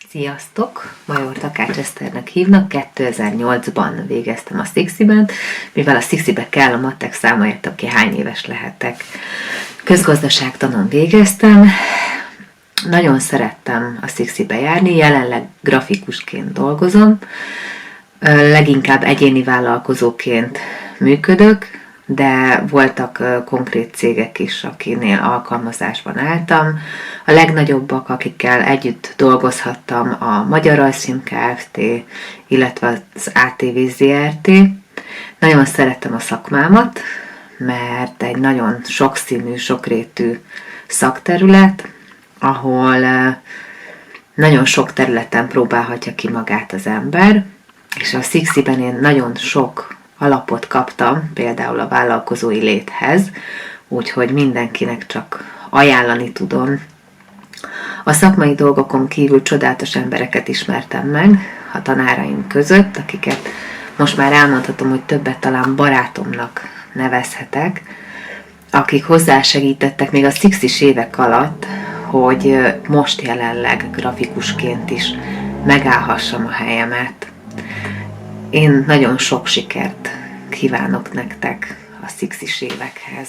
Sziasztok! Major Takács Eszternek hívnak, 2008-ban végeztem a Szixiben, mivel a Szixibe kell a matek száma, írtam ki, hány éves lehetek. Közgazdaságtanon végeztem, nagyon szerettem a Szixibe járni, jelenleg grafikusként dolgozom, leginkább egyéni vállalkozóként működök, de voltak konkrét cégek is, akinél alkalmazásban álltam. A legnagyobbak, akikkel együtt dolgozhattam, a Magyar Rajzfilm Kft., illetve az ATV Zrt. Nagyon szerettem a szakmámat, mert egy nagyon sokszínű, sokrétű szakterület, ahol nagyon sok területen próbálhatja ki magát az ember, és a Szixiben én nagyon sok alapot kaptam, például a vállalkozói léthez, úgyhogy mindenkinek csak ajánlani tudom. A szakmai dolgokon kívül csodálatos embereket ismertem meg a tanáraim között, akiket most már elmondhatom, hogy többet talán barátomnak nevezhetek, akik hozzásegítettek még a Szixis évek alatt, hogy most jelenleg grafikusként is megállhassam a helyemet. Én nagyon sok sikert kívánok nektek a Szixis évekhez.